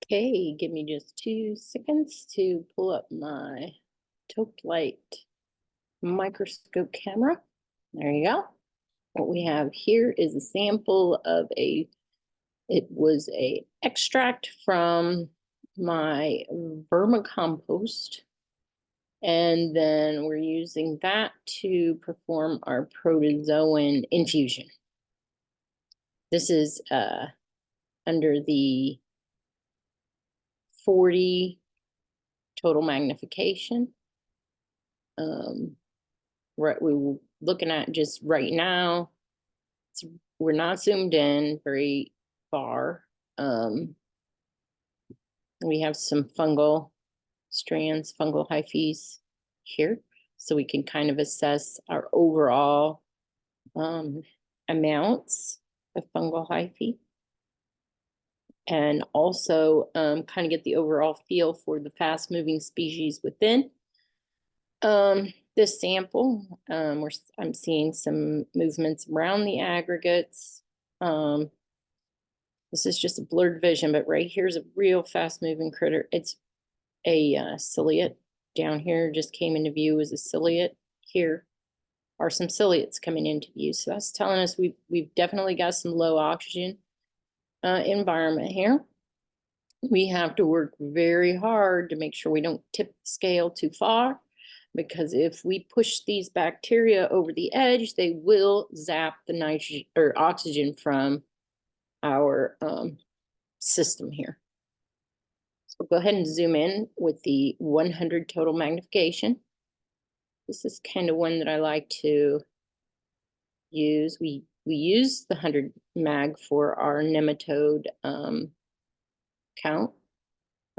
Okay, give me just 2 seconds to pull up my Toke Light microscope camera. There you go. What we have here is a sample of it was a extract from my vermicompost. And then we're using that to perform our protozoan infusion. This is under the 40 total magnification. Right, we were looking at just right now. We're not zoomed in very far. We have some fungal strands, fungal hyphae here, so we can kind of assess our overall amounts of fungal hyphae, and also kind of get the overall feel for the fast moving species within this sample. I'm seeing some movements around the aggregates. This is just a blurred vision, but right here's a real fast moving critter. It's a ciliate. Down here just came into view as a ciliate. Here are some ciliates coming into view. So that's telling us we've definitely got some low oxygen environment here. We have to work very hard to make sure we don't tip the scale too far, because if we push these bacteria over the edge, they will zap the nitrogen or oxygen from our system here. So go ahead and zoom in with the 100 total magnification. This is kind of one that I like to use. We use the 100 mag for our nematode count.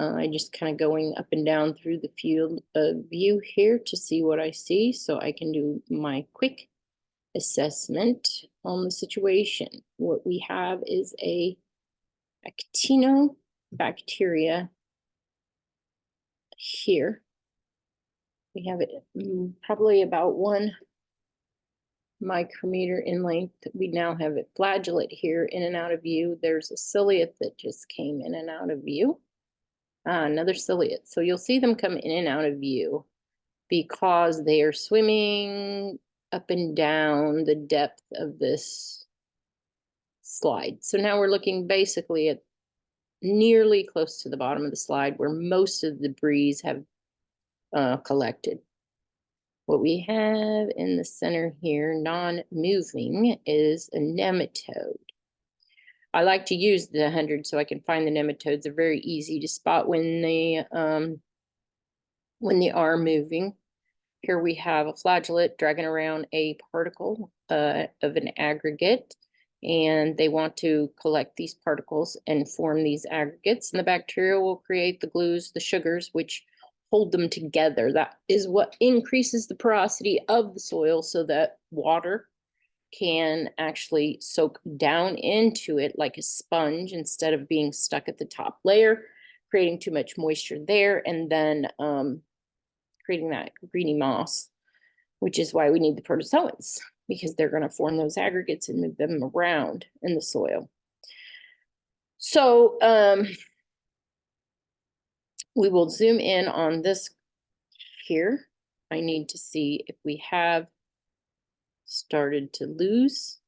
I just kind of going up and down through the field of view here to see what I see, so I can do my quick assessment on the situation. What we have is a actinobacteria here. We have it probably about 1 micrometer in length. We now have a flagellate here in and out of view. There's a ciliate that just came in and out of view. Another ciliate. So you'll see them come in and out of view because they are swimming up and down the depth of this slide. So now we're looking basically at nearly close to the bottom of the slide where most of the debris have collected. What we have in the center here, non-moving, is a nematode. I like to use the 100 so I can find the nematodes. They're very easy to spot when they are moving. Here we have a flagellate dragging around a particle of an aggregate, and they want to collect these particles and form these aggregates, and the bacteria will create the glues, the sugars, which hold them together. That is what increases the porosity of the soil so that water can actually soak down into it like a sponge instead of being stuck at the top layer, creating too much moisture there, and then creating that greeny moss, which is why we need the protozoans, because they're going to form those aggregates and move them around in the soil. So we will zoom in on this here. I need to see if we have started to lose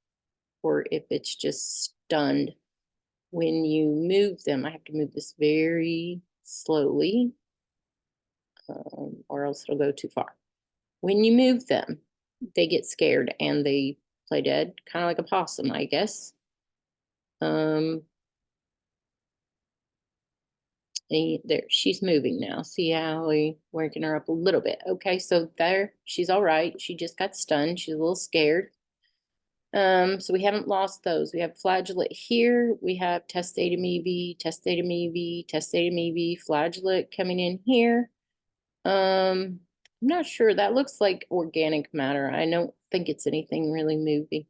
or if it's just stunned. When you move them, I have to move this very slowly or else it'll go too far. When you move them, they get scared and they play dead, kind of like a possum, I guess. There, she's moving now. See how we working her up a little bit. Okay, so there, she's all right. She just got stunned. She's a little scared. So we haven't lost those. We have flagellate here. We have testate amoebae, flagellate coming in here. I'm not sure. That looks like organic matter. I don't think it's anything really moving.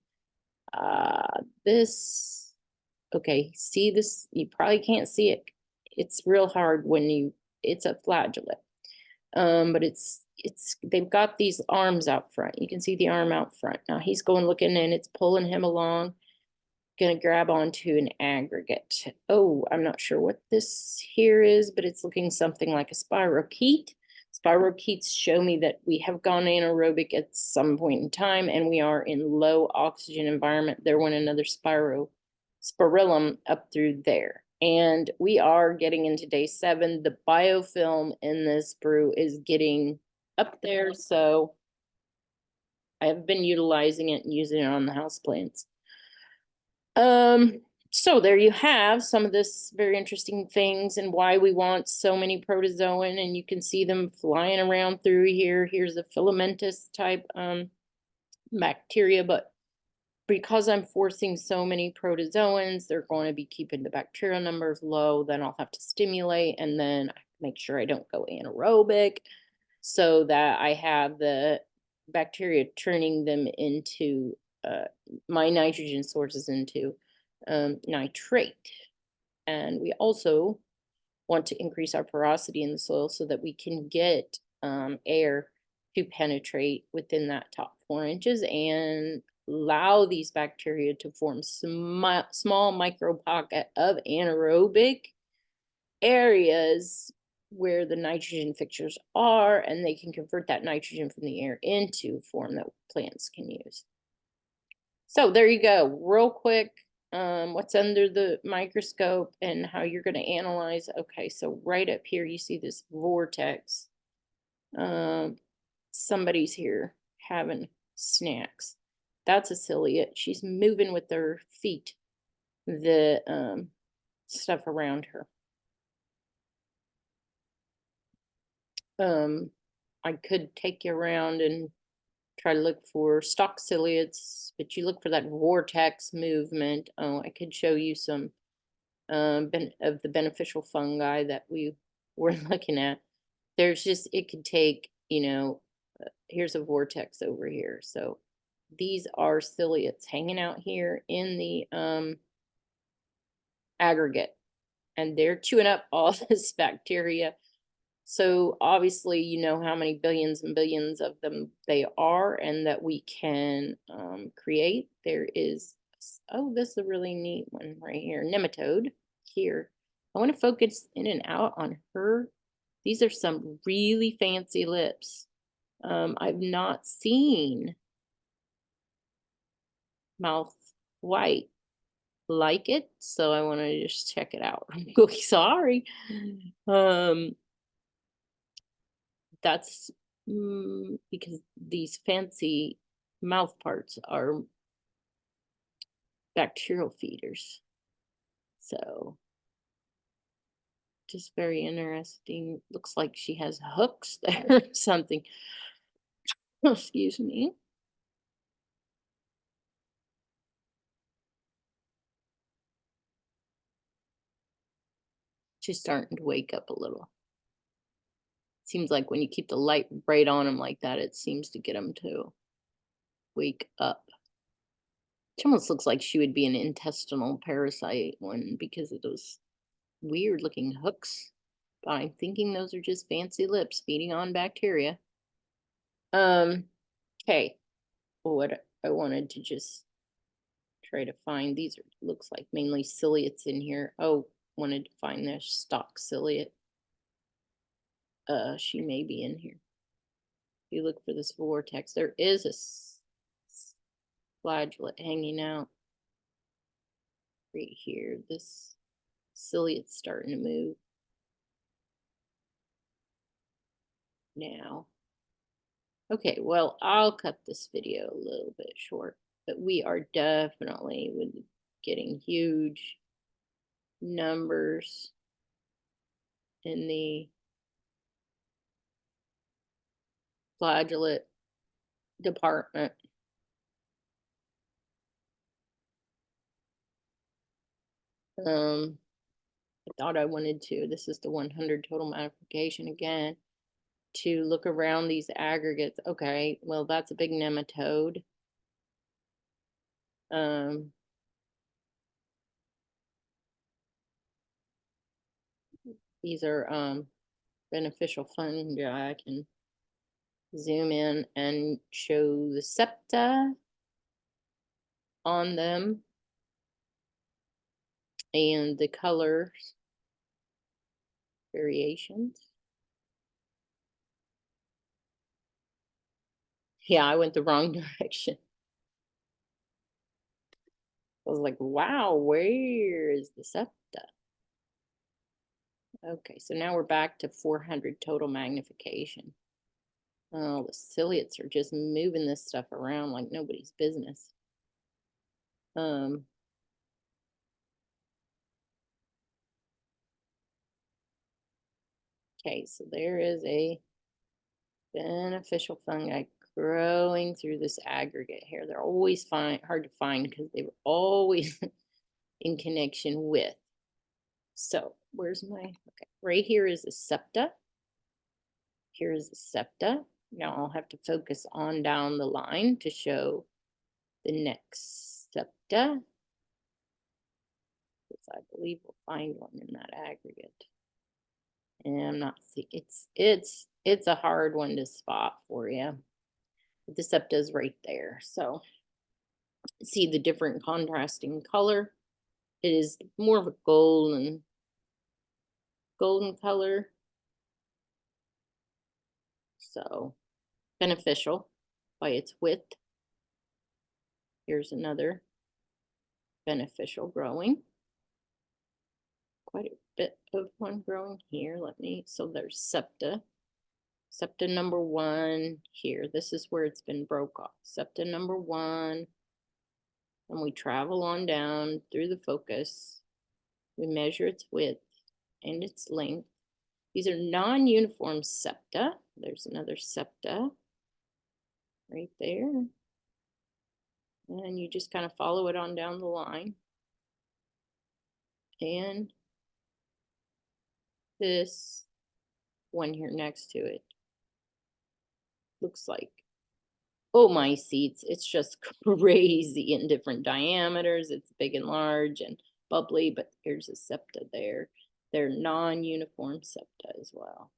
This, okay, see this? You probably can't see it. It's real hard when it's a flagellate. But they've got these arms out front. You can see the arm out front. Now he's going looking and it's pulling him along. gonna grab onto an aggregate. Oh, I'm not sure what this here is, but it's looking something like a spirochete. Spirochetes show me that we have gone anaerobic at some point in time, and we are in low oxygen environment. There went another spirillum up through there. And we are getting into day 7. The biofilm in this brew is getting up there, so I have been utilizing it and using it on the houseplants. So there you have some of this very interesting things and why we want so many protozoan, and you can see them flying around through here. Here's a filamentous type bacteria, but because I'm forcing so many protozoans, they're going to be keeping the bacterial numbers low. Then I'll have to stimulate and then make sure I don't go anaerobic so that I have the bacteria turning them into my nitrogen sources into nitrate. And we also want to increase our porosity in the soil so that we can get air to penetrate within that top 4 inches and allow these bacteria to form small micro pocket of anaerobic areas where the nitrogen fixtures are, and they can convert that nitrogen from the air into form that plants can use. So there you go, real quick, what's under the microscope and how you're going to analyze. Okay, so right up here you see this vortex. Somebody's here having snacks. That's a ciliate. She's moving with her feet the stuff around her. I could take you around and try to look for stalk ciliates, but you look for that vortex movement. Oh, I could show you some of the beneficial fungi that we were looking at. There's just, it could take, you know, here's a vortex over here. So these are ciliates hanging out here in the aggregate, and they're chewing up all this bacteria. So obviously, you know how many billions and billions of them they are, and that we can create. There is, oh, this is a really neat one right here, nematode here. I want to focus in and out on her. These are some really fancy lips. I've not seen mouth white like it, so I want to just check it out. Sorry. That's because these fancy mouth parts are bacterial feeders. So just very interesting. Looks like she has hooks there or something. Excuse me. She's starting to wake up a little. Seems like when you keep the light right on them like that, it seems to get them to wake up. She almost looks like she would be an intestinal parasite one because of those weird looking hooks. But I'm thinking those are just fancy lips feeding on bacteria. Okay. What I wanted to just try to find, these are, looks like mainly ciliates in here. Oh, wanted to find their stalk ciliate. She may be in here. If you look for this vortex, there is a flagellate hanging out right here. This ciliate's starting to move now. Okay, well, I'll cut this video a little bit short, but we are definitely getting huge numbers in the flagellate department. I thought I wanted to, this is the 100 total magnification again, to look around these aggregates. Okay, well, that's a big nematode. These are beneficial fungi. I can zoom in and show the septa on them. and the color variations. Yeah, I went the wrong direction. I was like, wow, where is the septa? Okay, so now we're back to 400 total magnification. Oh, the ciliates are just moving this stuff around like nobody's business. Okay, so there is a beneficial fungi growing through this aggregate here. They're always hard to find because they were always in connection with. So where's my, okay, right here is a septa. Here's the septa. Now I'll have to focus on down the line to show the next septa, because I believe we'll find one in that aggregate. And I'm not see it's a hard one to spot for you. But the septa is right there. So see the different contrasting color. It is more of a golden color. So beneficial by its width. Here's another beneficial growing. Quite a bit of one growing here. So there's septa. Septa number 1 here. This is where it's been broke off. Septa number 1. And we travel on down through the focus. We measure its width and its length. These are non-uniform septa. There's another septa right there. And you just kind of follow it on down the line. And this one here next to it looks like, oh my seats, it's just crazy in different diameters. It's big and large and bubbly, but here's a septa there. They're non-uniform septa as well.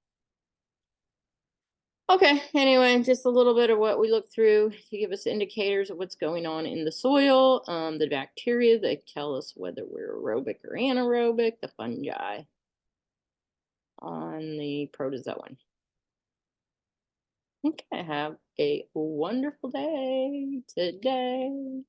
Okay, anyway, just a little bit of what we look through to give us indicators of what's going on in the soil. The bacteria, they tell us whether we're aerobic or anaerobic, the fungi on the protozoan. Okay, have a wonderful day today.